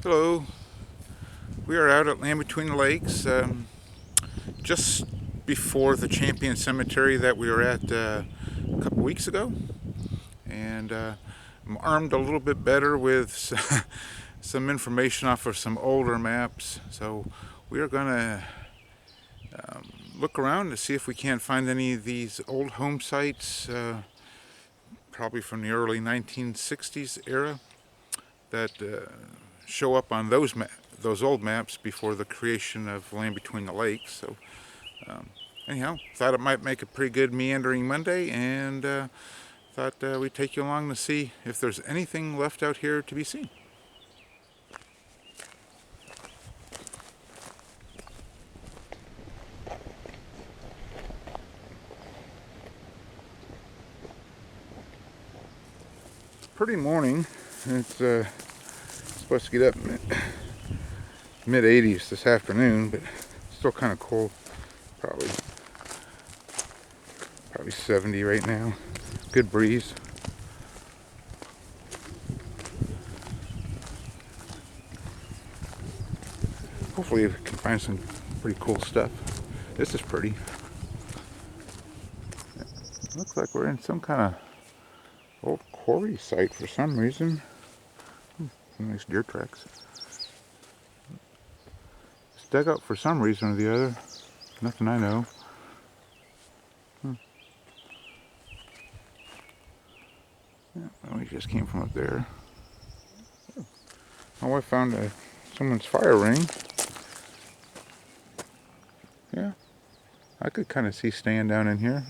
Hello, we are out at Land Between the Lakes, just before the Champion Cemetery that we were at a couple weeks ago, and I'm armed a little bit better with some information off of some older maps. So we are going to look around to see if we can't find any of these old home sites, probably from the early 1960s era, that show up on those old maps before the creation of Land Between the Lakes. So anyhow, thought it might make a pretty good Meandering Monday, and thought we'd take you along to see if there's anything left out here to be seen. Pretty morning. It's supposed to get up mid 80s this afternoon, but still kind of cold. Probably 70 right now. Good breeze. Hopefully we can find some pretty cool stuff. This is pretty. Looks like we're in some kind of old quarry site for some reason. Some nice deer tracks. It's dug up for some reason or the other. Nothing I know. Yeah, well, we just came from up there. Oh, I found someone's fire ring. Yeah, I could kind of see staying down in here.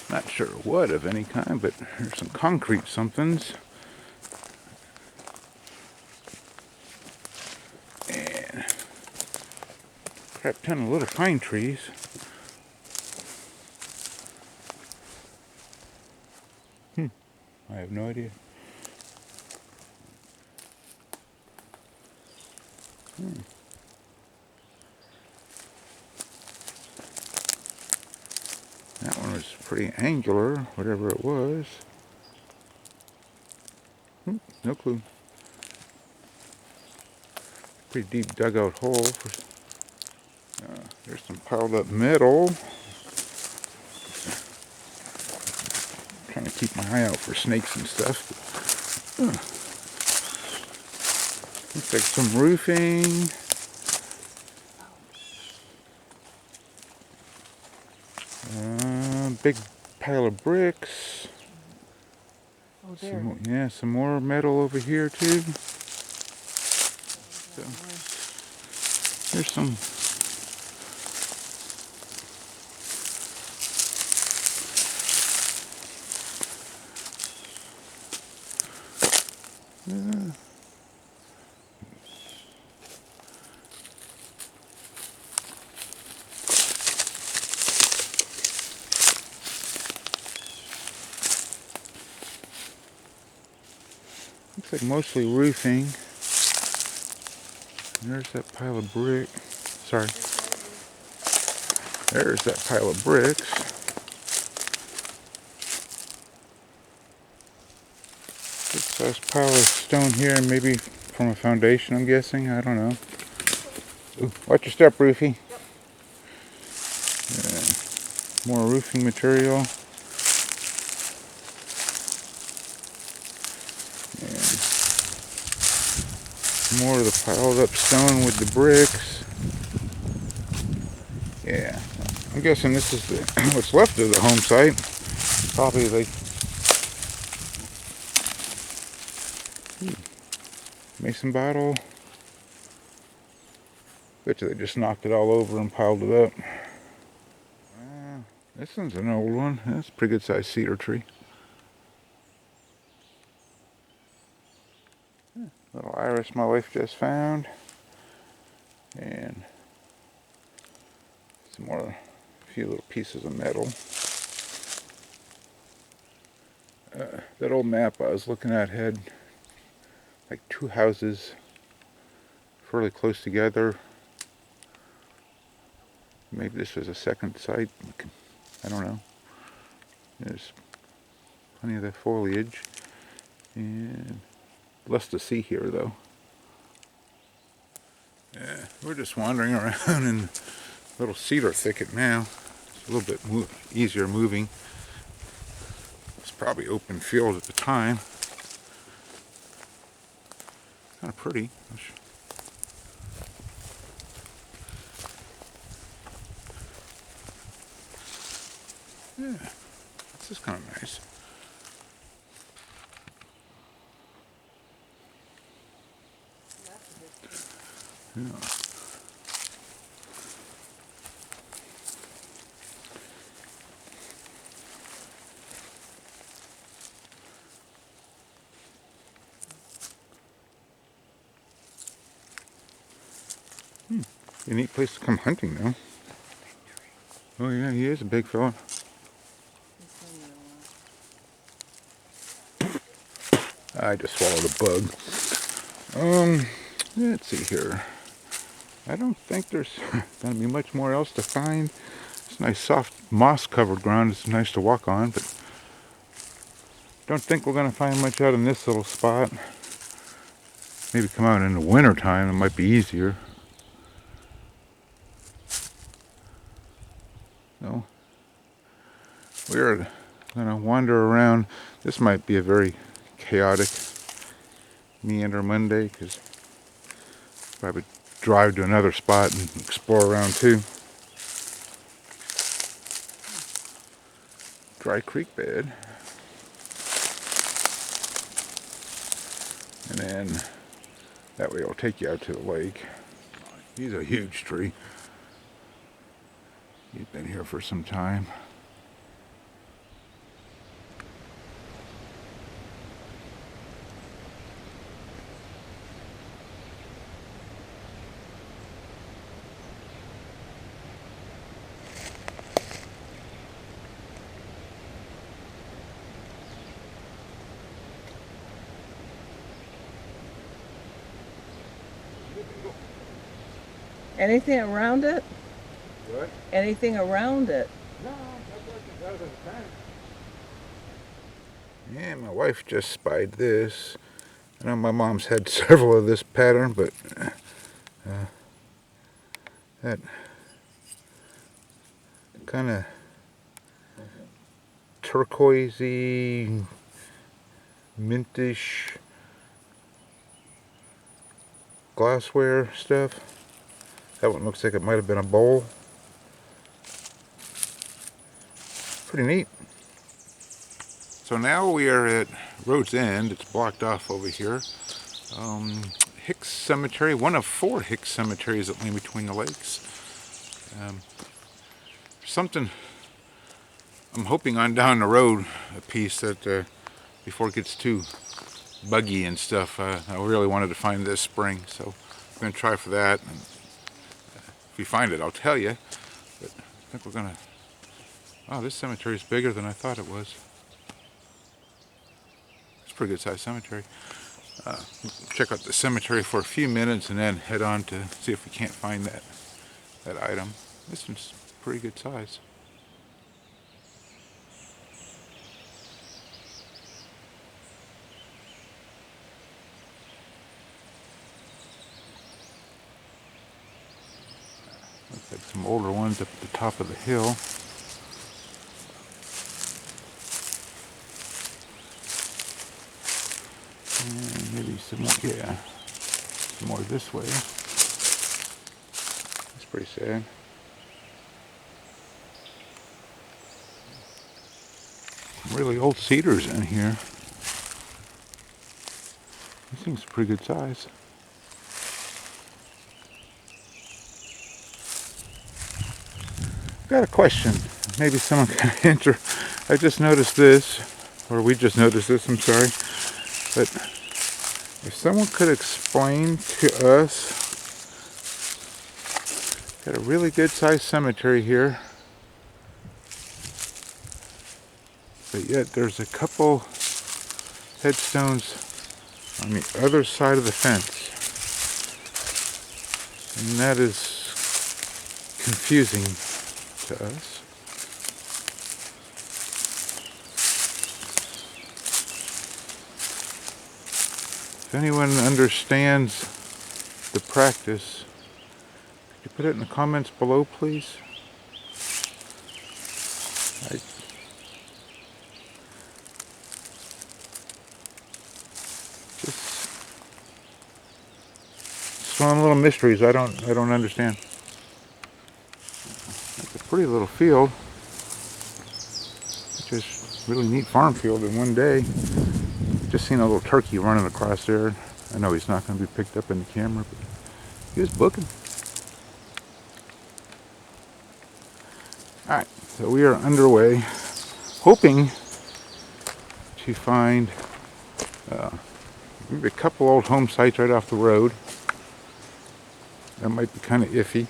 Not sure what of any kind, but there's some concrete somethings. And crap ton of little pine trees. I have no idea. That one was pretty angular, whatever it was. No clue. Pretty deep dugout hole. There's some piled up metal. Trying to keep my eye out for snakes and stuff. Looks like some roofing. Big pile of bricks. Oh, there. Some more metal over here too. So, there's some. Looks like mostly roofing. And there's that pile of brick. Sorry. There's that pile of bricks. Good sized pile of stone here, maybe from a foundation, I'm guessing. I don't know. Ooh, watch your step, Roofy. More roofing material. More of the piled up stone with the bricks. Yeah, I'm guessing this is what's left of the home site. Probably like mason bottle. Bet you they just knocked it all over and piled it up. This one's an old one. That's a pretty good sized cedar tree. Little iris my wife just found. And a few little pieces of metal. That old map I was looking at had like two houses fairly close together. Maybe this was a second site. I don't know. There's plenty of the foliage, and less to see here though. Yeah, we're just wandering around in a little cedar thicket now. It's a little bit easier moving. It's probably open field at the time. Kind of pretty. Yeah, this is kind of nice. Yeah. A neat place to come hunting though. Oh yeah, he is a big fella. I just swallowed a bug. Let's see here. I don't think there's going to be much more else to find. It's nice soft moss covered ground. It's nice to walk on, but don't think we're going to find much out in this little spot. Maybe come out in the winter time, it might be easier. So we're going to wander around. This might be a very chaotic Meandering Monday, because probably drive to another spot and explore around too. Dry creek bed. And then that way it'll take you out to the lake. He's a huge tree. He's been here for some time. Anything around it? What? Anything around it? No, that's like it does in the fence. Yeah, my wife just spied this. I know my mom's had several of this pattern, but that kind of turquoisey, mintish glassware stuff. That one looks like it might have been a bowl. Pretty neat. So now we are at Road's End. It's blocked off over here. Hicks Cemetery, one of 4 Hicks cemeteries that lay between the lakes. Something I'm hoping on down the road a piece that before it gets too buggy and stuff. I really wanted to find this spring, so I'm going to try for that. And if we find it, I'll tell you. But I think we're going to... Oh, this cemetery is bigger than I thought it was. It's a pretty good sized cemetery. Check out the cemetery for a few minutes and then head on to see if we can't find that item. This one's pretty good size. Looks like some older ones up at the top of the hill. And maybe some more, yeah, some more this way. That's pretty sad. Some really old cedars in here. This thing's a pretty good size. Got a question. Maybe someone can answer. I just noticed this, or we just noticed this, I'm sorry. But if someone could explain to us, got a really good sized cemetery here, but yet there's a couple headstones on the other side of the fence. And that is confusing to us. If anyone understands the practice, could you put it in the comments below, please? Just one of the little mysteries I don't understand. It's a pretty little field. Just really neat farm field in one day. Just seen a little turkey running across there. I know he's not going to be picked up in the camera, but he was booking. Alright, so we are underway, hoping to find maybe a couple old home sites right off the road. That might be kind of iffy.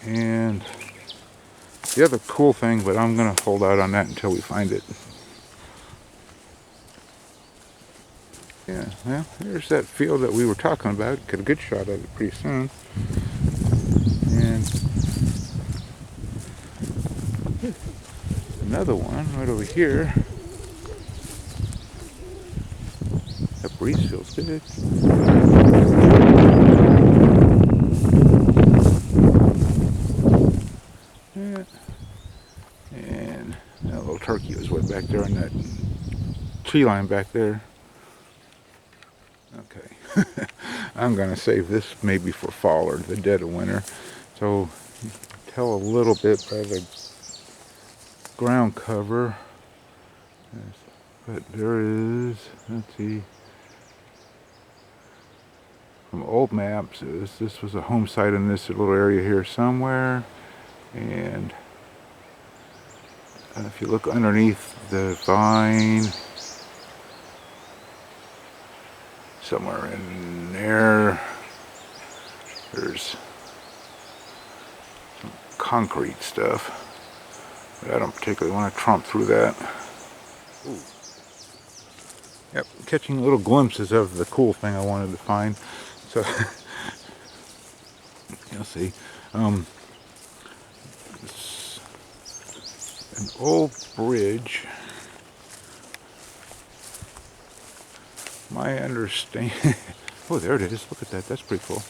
And the other cool thing, but I'm going to hold out on that until we find it. Yeah, well, there's that field that we were talking about. Get a good shot of it pretty soon. And another one right over here. That breeze feels good. Yeah. And that little turkey was way back there on that tree line back there. Okay. I'm going to save this maybe for fall or the dead of winter. So you can tell a little bit by the ground cover. But there is, let's see, from old maps, this was a home site in this little area here somewhere. And if you look underneath the vine, somewhere in there, there's some concrete stuff. But I don't particularly want to tromp through that. Ooh. Yep, catching little glimpses of the cool thing I wanted to find. So, you'll see. It's an old bridge. My understanding. Oh, there it is. Look at that. That's pretty cool.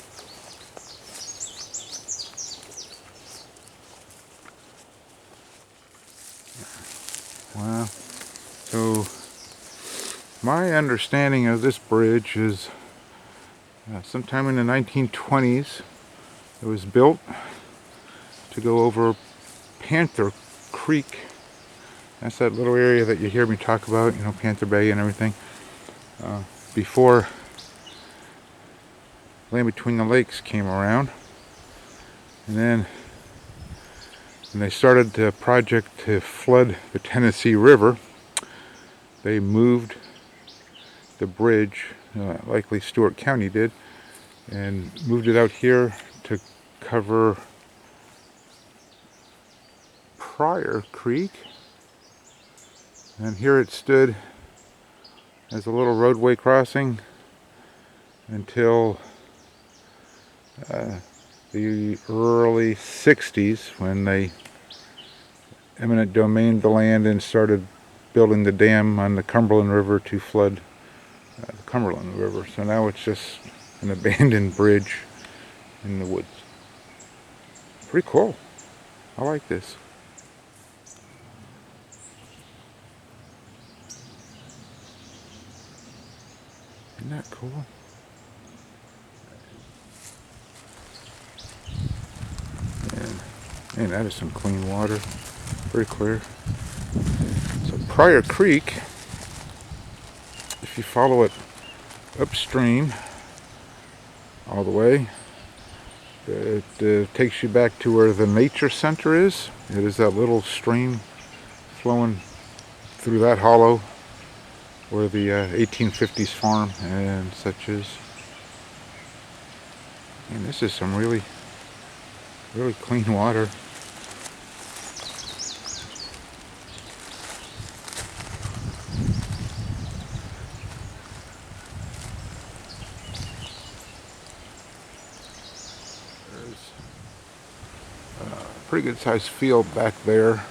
Wow. So, my understanding of this bridge is sometime in the 1920s it was built to go over Panther Creek. That's that little area that you hear me talk about, you know, Panther Bay and everything. Before Land Between the Lakes came around. And then when they started the project to flood the Tennessee River, they moved the bridge, likely Stewart County did, and moved it out here to cover Pryor Creek. And here it stood as a little roadway crossing until the early 60s, when they eminent domained the land and started building the dam on the Cumberland River to flood the Cumberland River. So now it's just an abandoned bridge in the woods. Pretty cool. I like this. Isn't that cool? And that is some clean water. Very clear. So Pryor Creek, if you follow it upstream all the way, it takes you back to where the nature center is. It is that little stream flowing through that hollow where the 1850s farm and such is. And this is some really clean water. There's a pretty good sized field back there,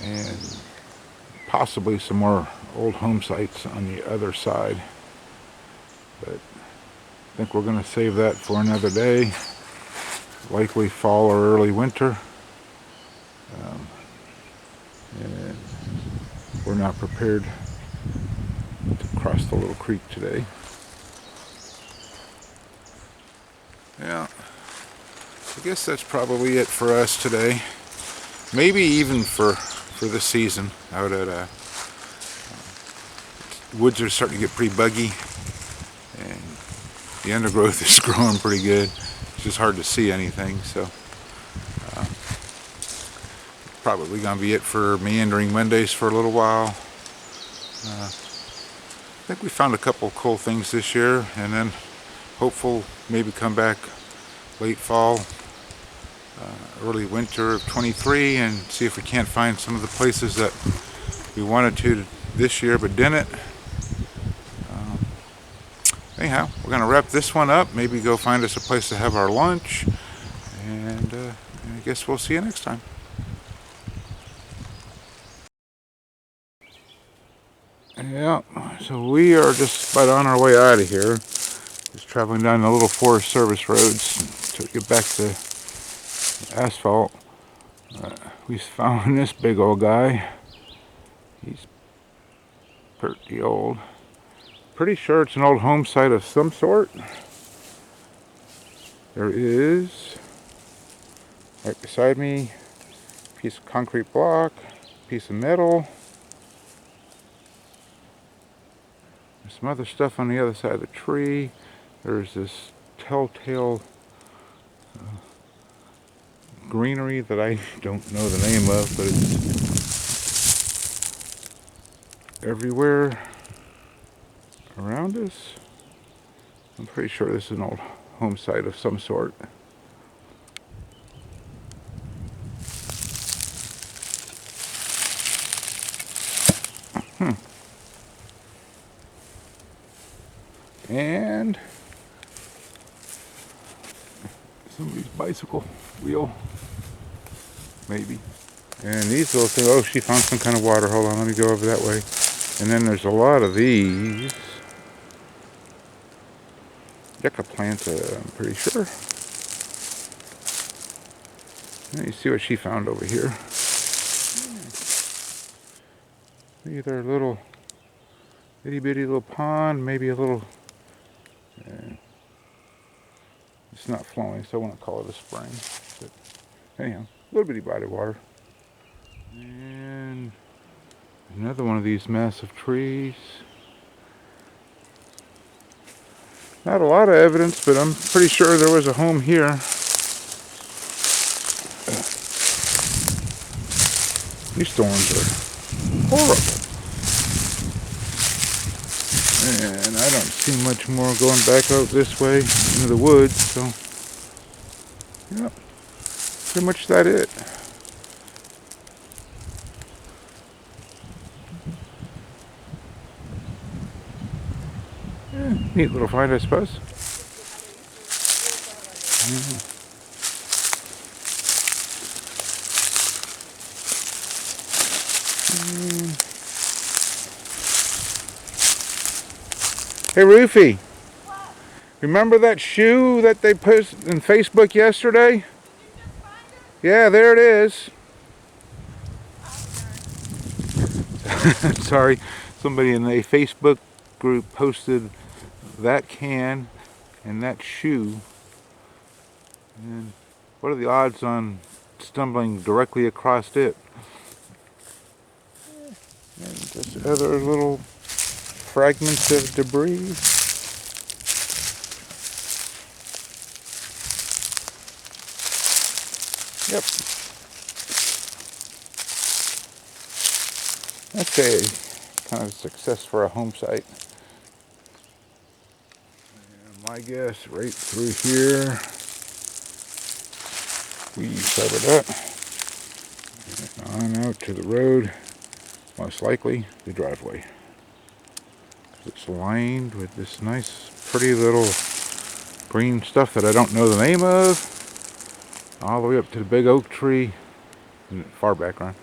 and possibly some more old home sites on the other side. but I think we're going to save that for another day. Likely fall or early winter. And we're not prepared to cross the little creek today. Yeah, I guess that's probably it for us today. Maybe even for the season out at woods are starting to get pretty buggy, and the undergrowth is growing pretty good. It's just hard to see anything, so probably gonna be it for Meandering Mondays for a little while. I think we found a couple cool things this year, and then hopeful maybe come back late fall, early winter of 23, and see if we can't find some of the places that we wanted to this year but didn't. Anyhow, we're going to wrap this one up, maybe go find us a place to have our lunch, and I guess we'll see you next time. Yeah, so we are just about on our way out of here. Just traveling down the little Forest Service roads to get back to asphalt. We found this big old guy. He's pretty old. Pretty sure it's an old home site of some sort. There is, right beside me, a piece of concrete block, a piece of metal. There's some other stuff on the other side of the tree. There's this telltale greenery that I don't know the name of, but it's everywhere around us. I'm pretty sure this is an old home site of some sort. And somebody's bicycle wheel, maybe. And these little things, oh, she found some kind of water. Hold on, let me go over that way. And then there's a lot of these. Yucca plants, I'm pretty sure. Let me see what she found over here. Either a little itty bitty little pond, maybe a little. It's not flowing, so I want to call it a spring. But anyhow, a little bitty body of water. And another one of these massive trees. Not a lot of evidence, but I'm pretty sure there was a home here. These thorns are horrible. And I don't see much more going back out this way into the woods, so yeah, pretty much that it. Yeah, neat little find, I suppose. Yeah. Hey, Rufy. What? Remember that shoe that they posted in Facebook yesterday? Did you just find it? Yeah, there it is. Sorry, somebody in a Facebook group posted that can and that shoe. And what are the odds on stumbling directly across it? And just other little fragments of debris. Yep. That's a kind of a success for a home site. And my guess, right through here, we covered up. And on out to the road, most likely the driveway. It's lined with this nice, pretty little green stuff that I don't know the name of. All the way up to the big oak tree in the far background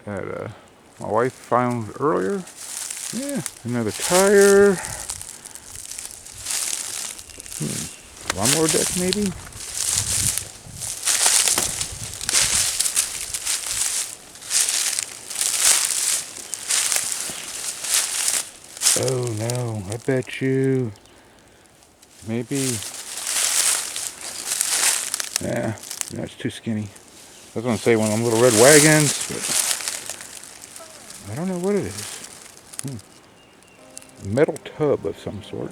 that my wife found earlier. Yeah, another tire. lawnmower deck, maybe? Oh no, I bet you. Maybe. Yeah, that's too skinny. I was going to say one of them little red wagons, but I don't know what it is. A metal tub of some sort.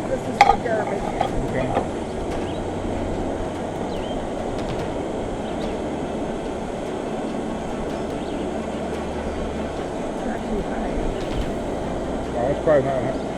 This is for garbage. Okay. Not too high. Oh, that's probably not